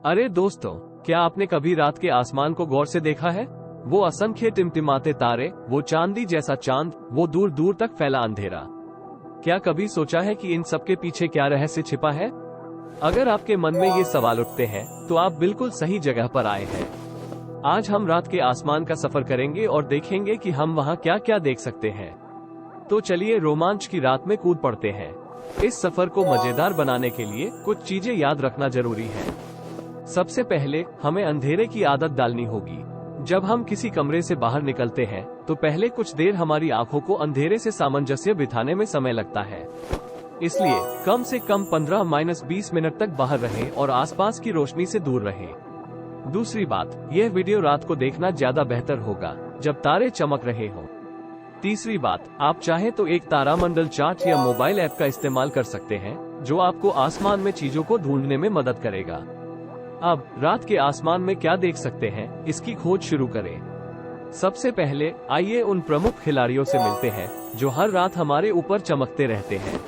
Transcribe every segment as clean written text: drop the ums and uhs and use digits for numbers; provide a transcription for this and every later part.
अरे दोस्तों, क्या आपने कभी रात के आसमान को गौर से देखा है? वो असंख्य टिमटिमाते तारे, वो चांदी जैसा चांद, वो दूर दूर तक फैला अंधेरा। क्या कभी सोचा है कि इन सब के पीछे क्या रहस्य छिपा है? अगर आपके मन में ये सवाल उठते हैं, तो आप बिल्कुल सही जगह पर आए हैं। आज हम रात के आसमान का सफर करेंगे और देखेंगे कि हम वहाँ क्या क्या देख सकते हैं। तो चलिए रोमांच की रात में कूद पड़ते हैं। इस सफर को मजेदार बनाने के लिए कुछ चीजें याद रखना जरूरी है। सबसे पहले हमें अंधेरे की आदत डालनी होगी। जब हम किसी कमरे से बाहर निकलते हैं, तो पहले कुछ देर हमारी आंखों को अंधेरे से सामंजस्य बिठाने में समय लगता है। इसलिए कम से कम 15-20 मिनट तक बाहर रहें और आसपास की रोशनी से दूर रहें। दूसरी बात, यह वीडियो रात को देखना ज्यादा बेहतर होगा, जब तारे चमक रहे हों। तीसरी बात, आप चाहें तो एक तारामंडल चार्ट या मोबाइल ऐप का इस्तेमाल कर सकते हैं, जो आपको आसमान में चीजों को ढूंढने में मदद करेगा। अब रात के आसमान में क्या देख सकते हैं, इसकी खोज शुरू करें। सबसे पहले आइए उन प्रमुख खिलाड़ियों से मिलते हैं, जो हर रात हमारे ऊपर चमकते रहते हैं।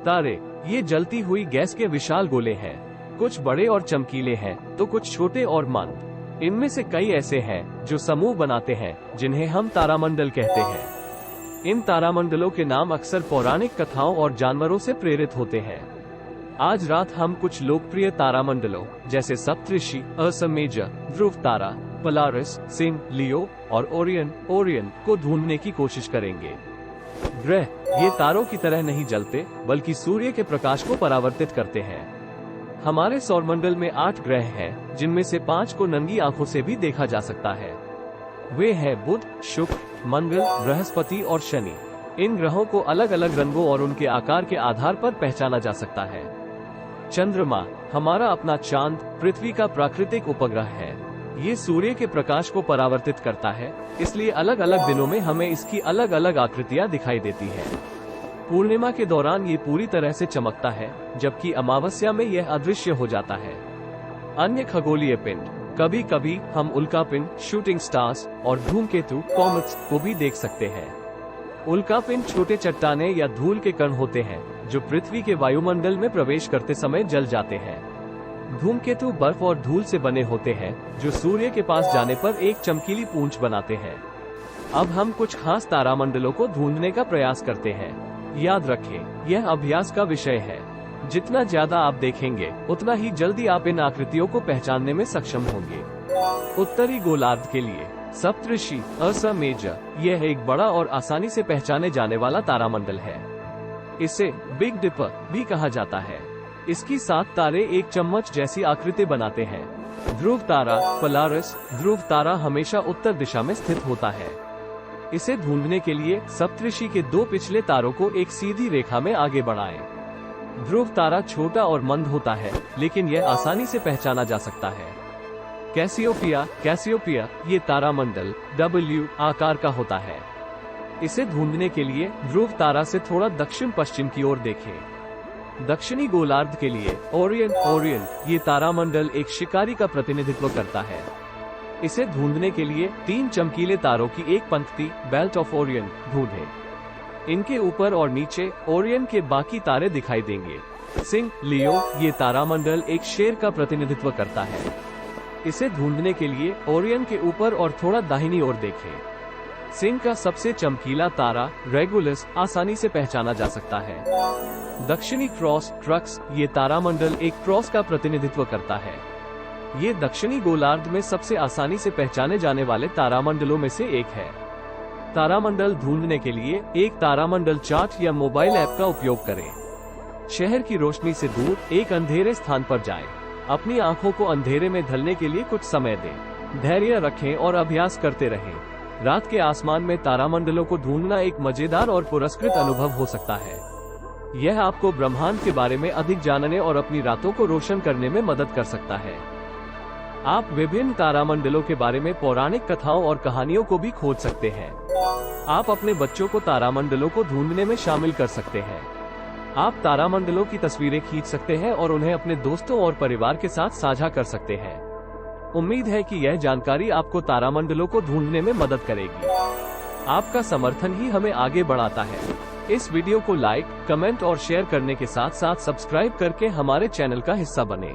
तारे, ये जलती हुई गैस के विशाल गोले हैं। कुछ बड़े और चमकीले हैं, तो कुछ छोटे और मंद। इनमें से कई ऐसे हैं, जो समूह बनाते हैं, जिन्हें हम तारामंडल कहते हैं। इन तारामंडलों के नाम अक्सर पौराणिक कथाओं और जानवरों से प्रेरित होते हैं। आज रात हम कुछ लोकप्रिय तारामंडलों जैसे सप्तऋषि, अर्सा मेजर, ध्रुव तारा, पोलारिस, सिंह, लियो और ओरियन को ढूंढने की कोशिश करेंगे। ग्रह, ये तारों की तरह नहीं जलते, बल्कि सूर्य के प्रकाश को परावर्तित करते हैं। हमारे सौरमंडल में 8 ग्रह हैं, जिनमें से 5 को नंगी आंखों से भी देखा जा सकता है। वे हैं बुध, शुक्र, मंगल, बृहस्पति और शनि। इन ग्रहों को अलग अलग रंगों और उनके आकार के आधार पर पहचाना जा सकता है। चंद्रमा, हमारा अपना चांद, पृथ्वी का प्राकृतिक उपग्रह है। ये सूर्य के प्रकाश को परावर्तित करता है, इसलिए अलग अलग दिनों में हमें इसकी अलग अलग आकृतियां दिखाई देती है। पूर्णिमा के दौरान ये पूरी तरह से चमकता है, जबकि अमावस्या में यह अदृश्य हो जाता है। अन्य खगोलीय पिंड, कभी कभी हम उल्कापिंड, शूटिंग स्टार्स और धूमकेतु, कॉमेट्स को भी देख सकते हैं। उल्कापिंड छोटे चट्टाने या धूल के कण होते हैं, जो पृथ्वी के वायुमंडल में प्रवेश करते समय जल जाते हैं। धूमकेतु बर्फ और धूल से बने होते हैं, जो सूर्य के पास जाने पर एक चमकीली पूंछ बनाते हैं। अब हम कुछ खास तारामंडलों को ढूंढने का प्रयास करते हैं। याद रखें, यह अभ्यास का विषय है। जितना ज्यादा आप देखेंगे, उतना ही जल्दी आप इन आकृतियों को पहचानने में सक्षम होंगे। उत्तरी गोलार्ध के लिए सप्तऋषि, अर्सा मेजर, यह एक बड़ा और आसानी से पहचाने जाने वाला तारामंडल है। इसे बिग डिपर भी कहा जाता है। इसकी 7 तारे एक चम्मच जैसी आकृति बनाते हैं। ध्रुव तारा, पोलारिस, ध्रुव तारा हमेशा उत्तर दिशा में स्थित होता है। इसे ढूंढने के लिए सप्तऋषि के 2 पिछले तारों को एक सीधी रेखा में आगे बढ़ाएं। ध्रुव तारा छोटा और मंद होता है, लेकिन यह आसानी से पहचाना जा सकता है। कैसियोपिया, ये तारामंडल W आकार का होता है। इसे ढूंढने के लिए ध्रुव तारा से थोड़ा दक्षिण पश्चिम की ओर देखें। दक्षिणी गोलार्ध के लिए ओरियन, ये तारामंडल एक शिकारी का प्रतिनिधित्व करता है। इसे ढूंढने के लिए 3 चमकीले तारों की एक पंक्ति, बेल्ट ऑफ ओरियन, ढूंढें। इनके ऊपर और नीचे ओरियन के बाकी तारे दिखाई देंगे। सिंह, लियो, ये तारामंडल एक शेर का प्रतिनिधित्व करता है। इसे ढूंढने के लिए ओरियन के ऊपर और थोड़ा दाहिनी ओर देखें। सिंह का सबसे चमकीला तारा, रेगुलस, आसानी से पहचाना जा सकता है। दक्षिणी क्रॉस, क्रक्स, ये तारामंडल एक क्रॉस का प्रतिनिधित्व करता है। ये दक्षिणी गोलार्ध में सबसे आसानी से पहचाने जाने वाले तारामंडलों में से एक है। तारामंडल ढूंढने के लिए एक तारामंडल चार्ट या मोबाइल ऐप का उपयोग करें। शहर की रोशनी से दूर एक अंधेरे स्थान पर जाएं। अपनी आंखों को अंधेरे में ढलने के लिए कुछ समय दें। धैर्य रखें और अभ्यास करते रहें। रात के आसमान में तारामंडलों को ढूंढना एक मजेदार और पुरस्कृत अनुभव हो सकता है। यह आपको ब्रह्मांड के बारे में अधिक जानने और अपनी रातों को रोशन करने में मदद कर सकता है। आप विभिन्न तारामंडलों के बारे में पौराणिक कथाओं और कहानियों को भी खोज सकते हैं। आप अपने बच्चों को तारामंडलों को ढूंढने में शामिल कर सकते हैं। आप तारामंडलों की तस्वीरें खींच सकते हैं और उन्हें अपने दोस्तों और परिवार के साथ साझा कर सकते हैं। उम्मीद है कि यह जानकारी आपको तारामंडलों को ढूंढने में मदद करेगी। आपका समर्थन ही हमें आगे बढ़ाता है। इस वीडियो को लाइक, कमेंट और शेयर करने के साथ साथ सब्सक्राइब करके हमारे चैनल का हिस्सा बने।